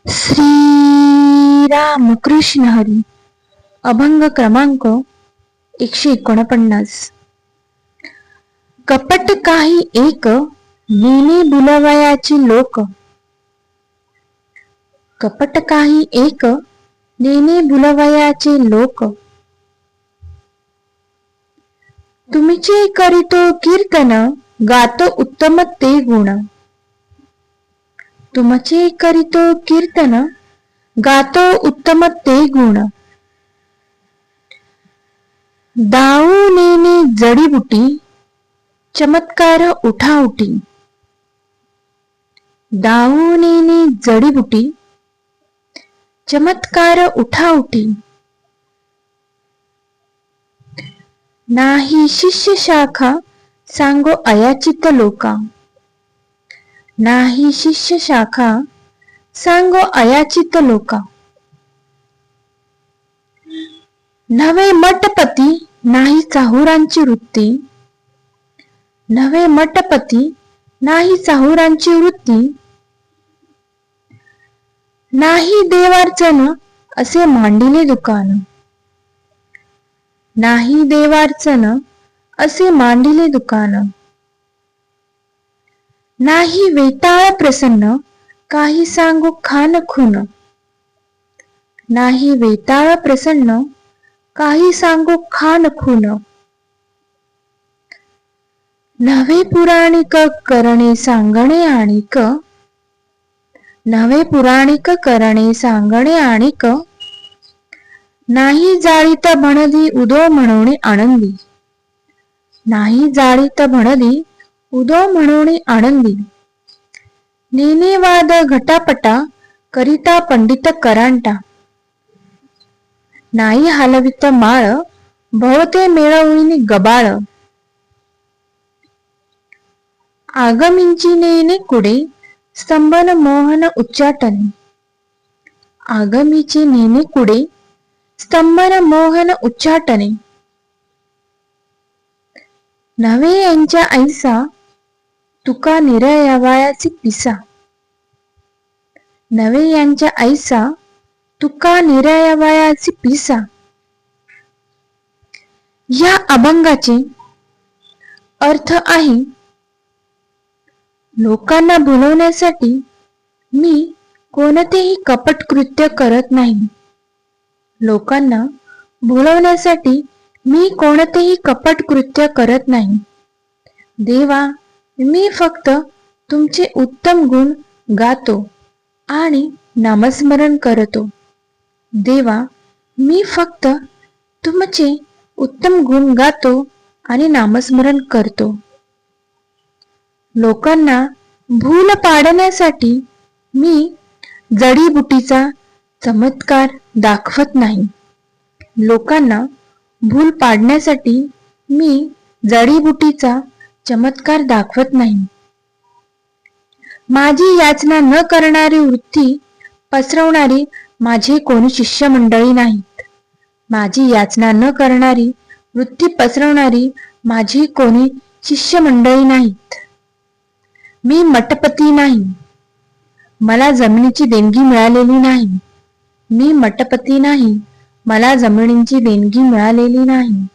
श्री राम कृष्ण हरी. अभंग क्रमांक 149. कपट काही एक नेने बुलवयाची लोक. कपट काही एक नेने बुलवयाचे लोक. तुमचे करीतो कीर्तन गातो उत्तम ते गुण. तुमचे करीतो कीर्तन गातो उत्तम ते गुण. दाऊ नेने जडीबुटी चमत्कार उठाउटी. दाऊ नेने जडीबुटी चमत्कार उठाउटी. नाही शिष्य शाखा सांगो अयाचित लोका. नाही शिष्य शाखा सांगो अयाचित लोका. नवे मठपती नाही चाहुरांची वृत्ती. नवे मठपती नाही चाहुरांची वृत्ती. नाही देवार्चन असे मांडिले दुकान. नाही देवार्चन असे मांडिले दुकान. नाही वेताळ प्रसन्न काही सांगू खान खून. नाही वेताळ प्रसन्न काही सांगू खान खून. नवे पुराणिक करणे सांगणे आणिक. नवे पुराणिक करणे सांगणे आणिक. नाही जाळीत भणदी उदो म्हणून आनंदी. नाही जाळीत भणदी उदो म्हणून आनंदी. नेनेवाद घटापटा करिता पंडित करांटा. नाही हलवित माळ भवते मिळवणी गबाळ. आगमींची नेने कुडे स्तंभन मोहन उच्चाटने. आगमीची नेने कुडे स्तंभन मोहन उच्चाटने. नवे यांच्या ऐसा तुका निरयावयाची पिसा. नवे यांच्या ऐसा तुका निरयावयाची पिसा. या अभंगाचे अर्थ आहे, लोकांना भुलवण्यासाठी मी कोणतेही कपट कृत्य करत नाही. लोकांना भुलवण्यासाठी मी कोणतेही कपट कृत्य करत नाही. देवा, मी फक्त तुमचे उत्तम गुण गातो आणि नामस्मरण करतो. देवा, मी फक्त तुमचे उत्तम गुण गातो आणि नामस्मरण करतो. लोकांना भूल पाडण्यासाठी मी जडीबुटीचा चमत्कार दाखवत नाही. लोकांना भूल पाडण्यासाठी मी जडीबुटीचा चमत्कार दाखवत नाही. माझी याचना न करणारी वृत्ती पसरवणारी माझे कोणी शिष्य मंडळी नाहीत. माझी याचना न करणारी वृत्ती पसरवणारी माझी कोणी शिष्य मंडळी नाहीत. मी मठपती नाही. मला जमिनीची देणगी मिळालेली नाही. मी मठपती नाही. मला जमिनीची देणगी मिळालेली नाही.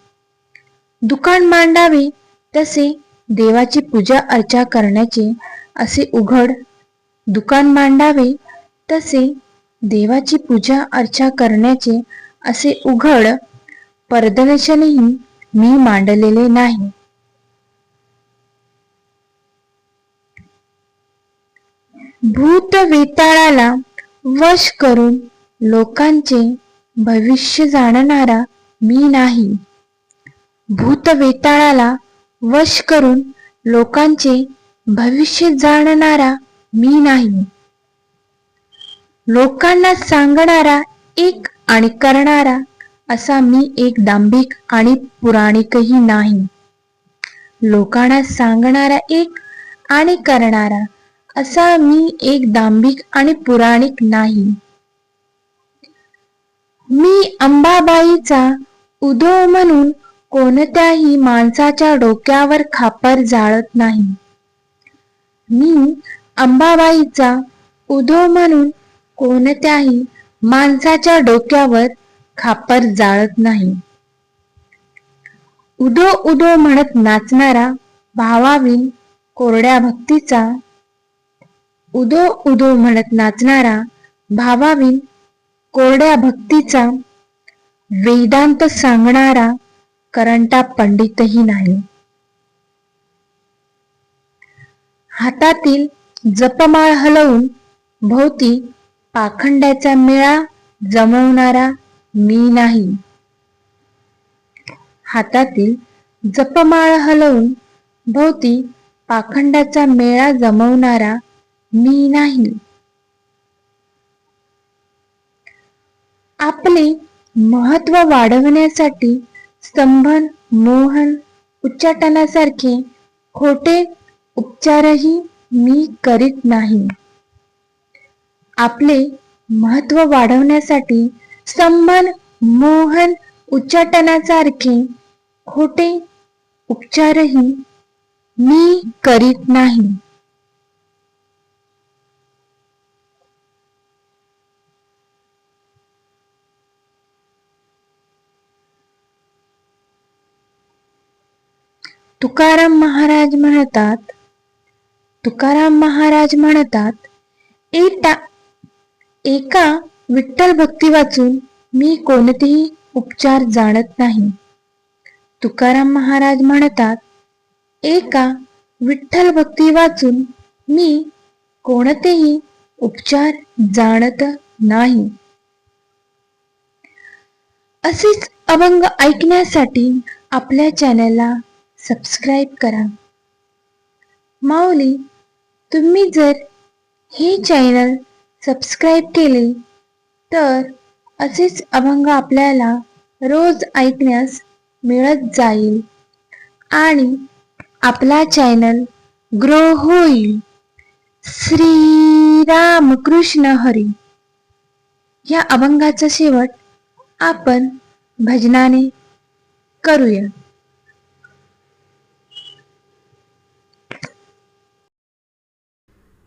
दुकान मांडावे तसे देवाची पूजा अर्चा करण्याचे असे उघड. दुकान मांडावे तसे देवाची पूजा अर्चा करण्याचे असे उघड प्रदर्शनही मी मांडलेले नाही. भूत वेताळाला वश करून लोकांचे भविष्य जाणणारा मी नाही. भूत वेताळाला वश करून लोकांचे भविष्य जाणणारा मी नाही. लोकांना सांगणारा एक आणि करणारा असा मी एक दांभिक आणि पुराणिकही नाही. लोकांना सांगणारा एक आणि करणारा असा मी एक दांभिक आणि पुराणिक नाही. मी अंबाबाईचा उदो म्हणून कोणत्याही माणसाच्या डोक्यावर खापर जाळत नाही. मी अंबाबाईचा उदो म्हणून कोणत्याही माणसाच्या डोक्यावर खापर जाळत नाही. उदो उदो म्हणत नाचणारा भावाविन कोरड्या भक्तीचा, उदो उदो म्हणत नाचणारा भावाविन कोरड्या भक्तीचा, वेदांत सांगणारा करंटा पंडितही नाही. हातातील जपमाळ हलवून भोवती पाखंड्याचा मेळा जमवणारा मी नाही. हातातील जपमाळ हलवून भोवती पाखंड्याचा मेळा जमवणारा मी नाही. आपले महत्व वाढवण्यासाठी स्तंभन, मोहन, उच्चाटनासारखे खोटे उपचारही मी करीत नाही. आपले महत्व वाढवण्यासाठी स्तंभन, मोहन, उच्चाटनासारखे खोटे उपचारही मी करीत नाही. तुकाराम महाराज म्हणतात, एका विठ्ठल भक्ती वाचून मी कोणतेही उपचार जाणत नाही. तुकाराम महाराज म्हणतात, एका विठ्ठल भक्ती वाचून मी कोणतेही उपचार जाणत नाही. असेच अभंग ऐकण्यासाठी आपल्या चॅनलला सबस्क्राईब करा. माऊली, तुम्ही जर हे चॅनल सबस्क्राईब केले तर असेच अभंग आपल्याला रोज ऐकण्यास मिळत जाईल आणि आपला चॅनल ग्रो होईल. श्री राम कृष्ण हरी. या अभंगाचा शेवट आपण भजनाने करूया.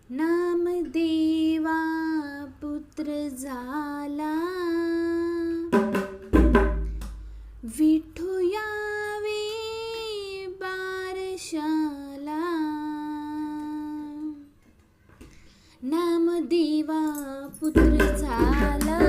नामदेवा पुत्र झाला, विठू यावे बारशाला. नामदेवा पुत्र झाला,